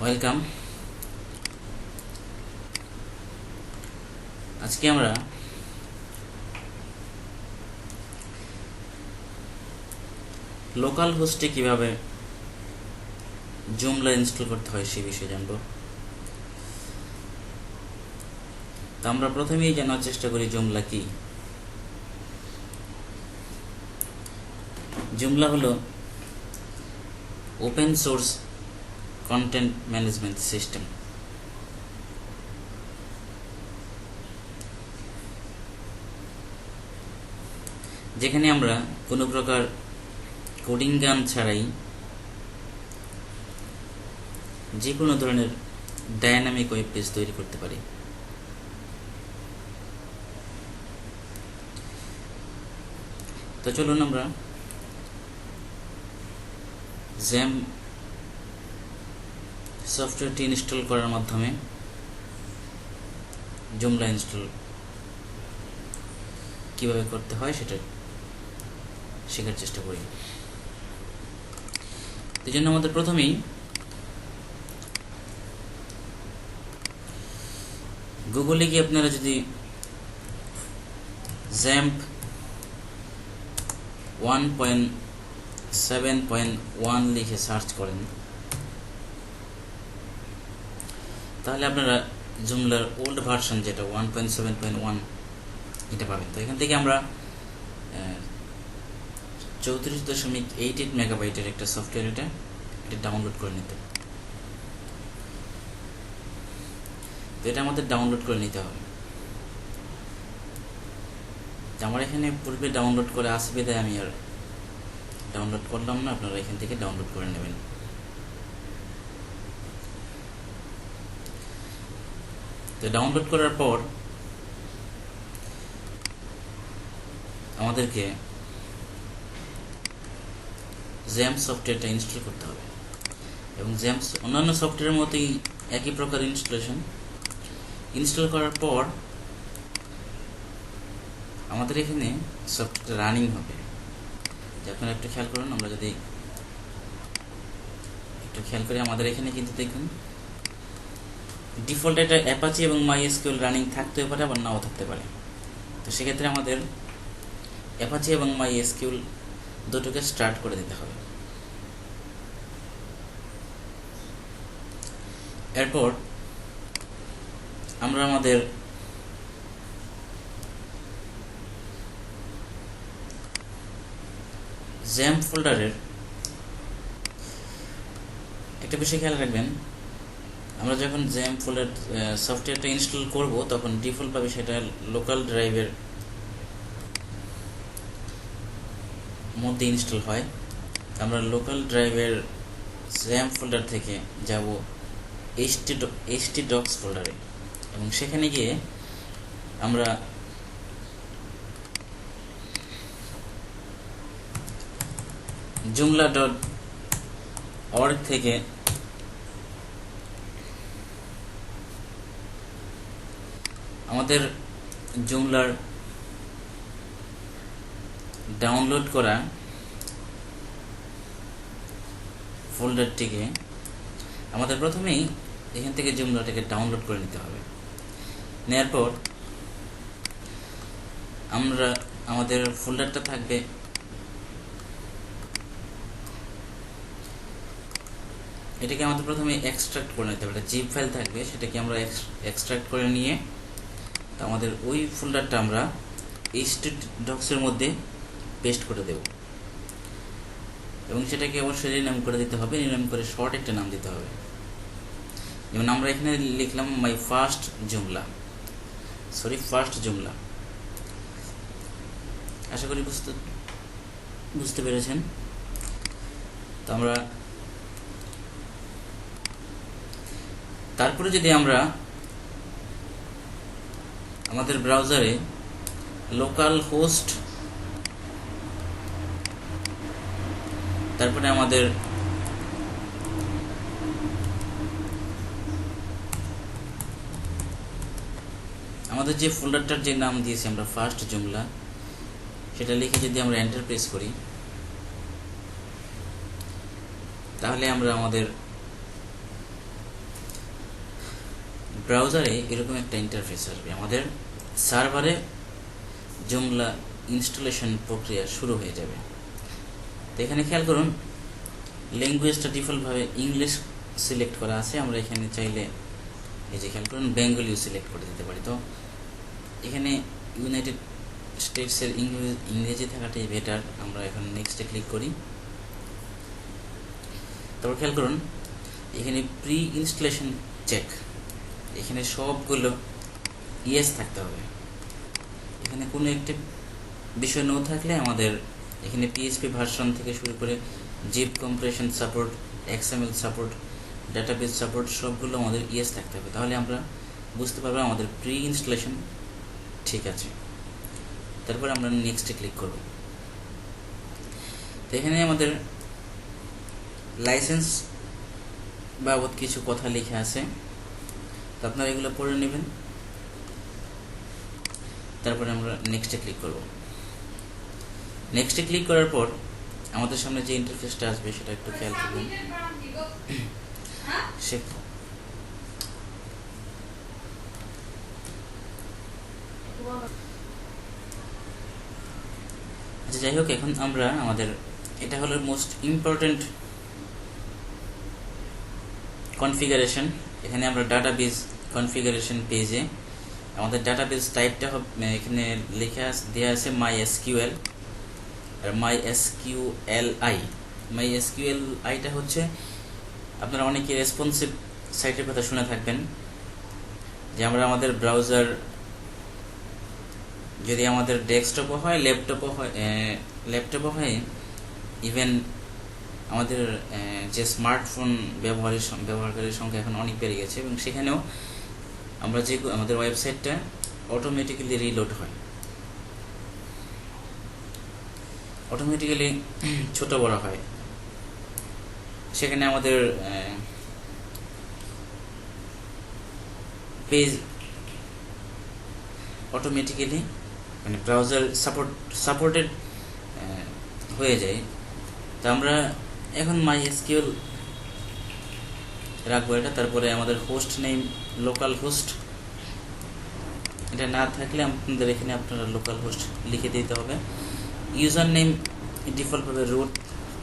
Welcome. আজকে আমরা local হোস্টে কিভাবে জুমলা ইনস্টল করতে হয় সে বিষয়ে জানব। তো আমরা প্রথমেই জানার চেষ্টা করি জুমলা কি। জুমলা হলো open source content management system. যেখানে আমরা কোনো প্রকার কোডিং গান ছাড়াই যে কোনো ধরনের ডায়নামিক ওয়েব পেজ তৈরি করতে পারি। তো চলুন আমরা জ্যাম সফটওয়্যারটি ইনস্টল করার মাধ্যমে জুমলা ইনস্টল কিভাবে করতে হয় সেটা শেখার চেষ্টা করি। এই জন্য আমাদের প্রথমেই গুগলে গিয়ে আপনারা যদি জ্যাম্প 1.7.1 লিখে সার্চ করেন, তাহলে আপনারা জুমলার ওল্ড ভার্সন যেটা 1.7.1 এটা পাবেন। তো এখান থেকে আমরা 34.88 মেগাবাইটের একটা সফটওয়্যার এটা ডাউনলোড করে নিতে। তো এটা আমাদের ডাউনলোড করে নিতে হবে। আমার এখানে পূর্বে ডাউনলোড করে আসবে, তাই আমি আর ডাউনলোড করলাম না, আপনারা এখান থেকে ডাউনলোড করে নেবেন। তো ডাউনলোড করার পর আমাদেরকে জ্যাম্প সফটওয়্যারটা ইনস্টল করতে হবে এবং জ্যাম্প অন্যান্য সফটওয়্যারের মতোই একই প্রকার ইনস্টল করার পর আমাদের এখানে সফটওয়্যারটা রানিং হবে। আপনারা একটু খেয়াল করুন, আমরা যদি একটু খেয়াল করি আমাদের এখানে কিন্তু দেখুন ডিফল্ট এটা অ্যাপাচি এবং মাইএসকিউএল রানিং থাকতেও পারে, আবার নাও থাকতে পারে। তো সেক্ষেত্রে আমাদের অ্যাপাচি এবং মাইএসকিউএল দুটোকে স্টার্ট করে দিতে হবে। এরপর আমরা আমাদের জ্যাম্প ফোল্ডারের একটা বিষয় খেয়াল রাখবেন, আমরা যখন জ্যাম্প ফোল্ডার সফটওয়্যারটা ইনস্টল করব তখন ডিফল্টভাবে সেটা লোকাল ড্রাইভের মধ্যে ইনস্টল হয়। আমরা লোকাল ড্রাইভের জ্যাম্প ফোল্ডার থেকে যাব htdocs ফোল্ডারে এবং সেখানে গিয়ে আমরা joomla.org থেকে আমাদের জুমলার ডাউনলোড করা ফোল্ডারটিকে আমাদের প্রথমেই এখান থেকে জুমলাটাকে ডাউনলোড করে নিতে হবে। নেওয়ার পর আমরা আমাদের ফোল্ডারটা থাকবে এটাকে আমাদের প্রথমে এক্সট্রাক্ট করে নিতে হবে। একটা জিপ ফাইল থাকবে, সেটাকে আমরা এক্সট্রাক্ট করে নিয়ে তো আমাদের ওই ফোল্ডারটা আমরা htdocs এর মধ্যে পেস্ট করে দেব এবং সেটাকে অবশ্যই রিনেম করে দিতে হবে। রিনেম করে শর্ট একটা নাম দিতে হবে। যেমন আমরা এখানে লিখলাম মাই ফার্স্ট জুমলা। আশা করি বুঝতে পেরেছেন। তো আমরা তারপরে যদি আমরা আমাদের ব্রাউজারে লোকাল হোস্ট, তারপরে আমাদের যে ফোল্ডারটার যে নাম দিয়েছি আমরা ফার্স্ট জুমলা, সেটা লিখে যদি আমরা এন্টার প্রেস করি তাহলে আমরা আমাদের ব্রাউজারে এরকম একটা ইন্টারফেস আসবে, আমাদের সার্ভারে জুমলা ইনস্টলেশন প্রক্রিয়া শুরু হয়ে যাবে। তো এখানে খেয়াল করুন, ল্যাঙ্গুয়েজটা ডিফল্টভাবে ইংলিশ সিলেক্ট করা আছে। আমরা এখানে চাইলে এই যে খেয়াল করুন বেঙ্গলিও সিলেক্ট করে দিতে পারি। তো এখানে ইউনাইটেড স্টেটসের ইংরেজি থাকাটাই বেটার। আমরা এখন নেক্সটে ক্লিক করি। তারপর খেয়াল করুন এখানে প্রি ইনস্টলেশন চেক, এখানে সবগুলো ইয়েস থাকতে হবে। এখানে কোনো একটি বিষয় নো থাকলে আমাদের এখানে পিএইচপি ভার্সন থেকে শুরু করে zip compression support, XML support, database support সবগুলো আমাদের ইয়েস থাকতে হবে। তাহলে আমরা বুঝতে পারবো আমাদের প্রি ইনস্টলেশন ঠিক আছে। তারপর আমরা নেক্সটে ক্লিক করব। তো এখানে আমাদের লাইসেন্স বাবদ কিছু কথা লেখা আছে, তো আপনারা এগুলো পড়ে নেবেন। তারপরে আমরা নেক্সটে ক্লিক করব। নেক্সটে ক্লিক করার পর আমাদের সামনে যে ইন্টারফেসটা আসবে সেটা একটু খেয়াল করবেন। আচ্ছা, যাই হোক, এখন আমরা আমাদের এটা হলো মোস্ট ইম্পর্টেন্ট কনফিগারেশন। এখানে আমরা ডাটাবেস কনফিগারেশন পেজে আমাদের ডাটাবেস টাইপটা এখানে লেখা দেওয়া আছে MySQL আর MySQLi। MySQLiটা হচ্ছে আপনারা অনেকে রেসপন্সিভ সাইটের কথা শুনে থাকবেন, যে আমরা আমাদের ব্রাউজার যদি আমাদের ডেস্কটপও হয় ল্যাপটপও হয় ইভেন আমাদের যে স্মার্টফোন ব্যবহারকারীর সংখ্যা এখন অনেক বেড়ে গেছে, এবং সেখানেও আমরা যে আমাদের ওয়েবসাইটটা অটোমেটিক্যালি রিলোড হয়, অটোমেটিক্যালি ছোট বড় হয়। সেখানে আমাদের পেজ অটোমেটিক্যালি মানে ব্রাউজার সাপোর্টেড হয়ে যায়। তো আমরা এখন MySQL রাখবো এটা। তারপরে আমাদের হোস্ট নেম লোকাল হোস্ট, এটা না থাকলে আপনাদের এখানে আপনারা লোকাল হোস্ট লিখে দিতে হবে। ইউজার নেম ডিফল্টভাবে রুট,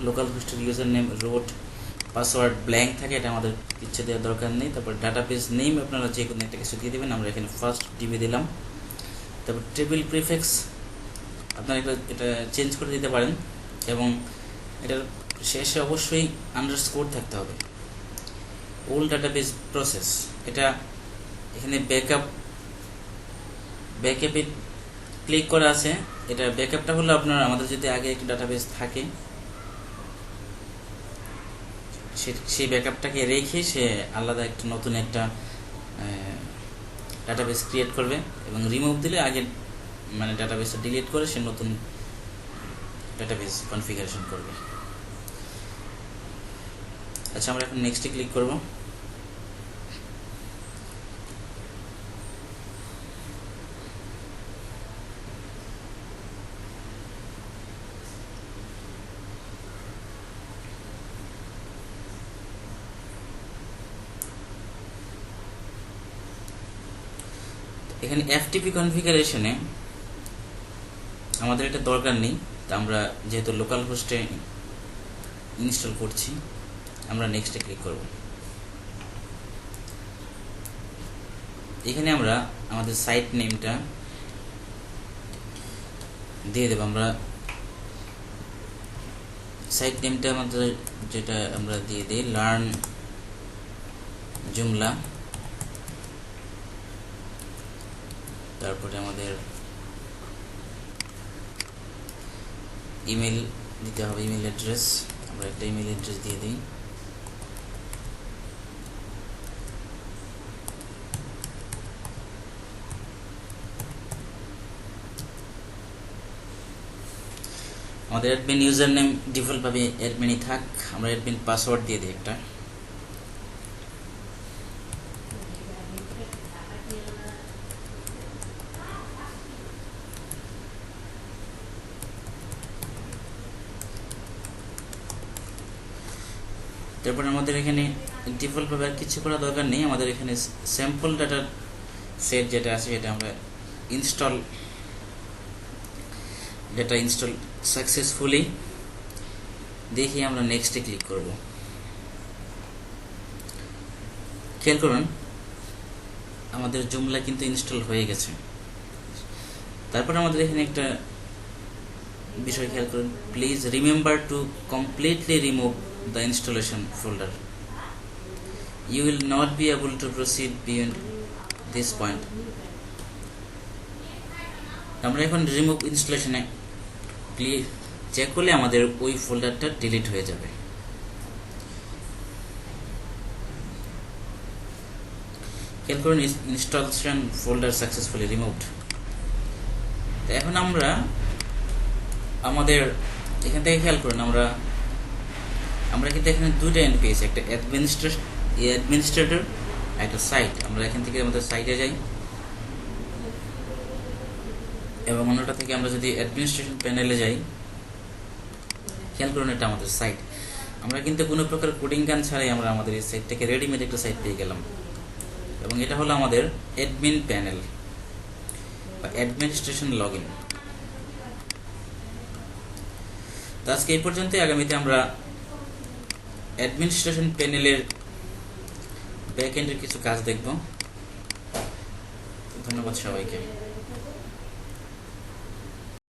লোকাল হোস্টের user name root, password blank থাকে, এটা আমাদের ইচ্ছে দেওয়ার দরকার নেই। তারপর ডাটাবেস নেম আপনারা যে কোনো একটা কিছু দিয়ে দেবেন, আমরা এখানে ফার্স্ট ডিবি দিলাম। তারপর টেবিল প্রিফিক্স আপনারা এটা চেঞ্জ করে দিতে পারেন, এবং এটার শেষে অবশ্যই আন্ডারস্কোর থাকতে হবে। ওল্ড ডাটাবেস প্রসেস, এটা এখানে ব্যাকআপে ক্লিক করা আছে। এটা ব্যাকআপটা হলো আপনার আমাদের যদি আগে একটা ডাটাবেস থাকে সেই ব্যাকআপটাকে রেখে সে আলাদা একটা নতুন একটা ডাটাবেস ক্রিয়েট করবে, এবং রিমুভ দিলে আগে মানে ডাটাবেসটা ডিলিট করে সে নতুন ডাটাবেস কনফিগারেশন করবে। আচ্ছা, আমরা এখন নেক্সটে ক্লিক করব। এখানে FTP কনফিগারেশনে আমাদের এটা দরকার নেই, তা আমরা যেহেতু লোকাল হোস্টে ইনস্টল করছি আমরা নেক্সটে ক্লিক করব। এখানে আমরা আমাদের সাইট নেমটা দিয়ে দেব। আমরা সাইট নেমটা আমাদের যেটা আমরা দিয়ে দিই লার্ন জুমলা, তারপরে আমাদের ইমেল দিতে হবে, ইমেল অ্যাড্রেস। আমরা একটা ইমেল অ্যাড্রেস দিয়ে দিই। আমাদের অ্যাডমিন ইউজার নেম ডিফল্টভাবে অ্যাডমিনই থাক, আমরা অ্যাডমিন পাসওয়ার্ড দিয়ে দিই একটা। তারপর আমাদের এখানে ডিফল্টভাবে আর কিছু করা দরকার নেই। আমাদের এখানে স্যাম্পল ডাটার সেট যেটা আছে সেটা আমরা ইনস্টল সাকসেসফুলি দেখি আমরা নেক্সটে ক্লিক করব। খেয়াল করুন আমাদের জুমলা কিন্তু ইনস্টল হয়ে গেছে। তারপর আমাদের এখানে একটা বিষয় খেয়াল করুন, please remember to completely remove the installation folder, you will not be able to proceed beyond this point. আমরা এখন রিমুভ ইনস্টলেশনে চেক করলে আমাদের ওই ফোল্ডারটা ডিলিট হয়ে যাবে। খেয়াল করুন ইনস্টলেশন ফোল্ডার সাকসেসফুলি রিমুভড। তো এখন আমরা আমাদের এখান থেকে খেয়াল করুন আমরা কিন্তু এখানে দুটো এন্ড পেয়েছি, একটা অ্যাডমিনিস্ট্রেটর একটা সাইট। আমরা এখান থেকে আমাদের সাইটে যাই এবং অন্যটা থেকে আমরা যদি অ্যাডমিনিস্ট্রেশন প্যানেলে যাই, খেয়াল করুন এটা আমাদের সাইট। আমরা কিন্তু কোনো প্রকার কোডিং গান ছাড়াই আমরা আমাদের এই সাইটটাকে রেডিমেড একটা সাইট পেয়ে গেলাম এবং এটা হলো আমাদের অ্যাডমিন প্যানেল বা অ্যাডমিনিস্ট্রেশন লগইন। তো আজকে এই পর্যন্তই। আগামীতে আমরা অ্যাডমিনিস্ট্রেশন প্যানেলের ব্যাক এন্ডের কিছু কাজ দেখব। ধন্যবাদ সবাইকে।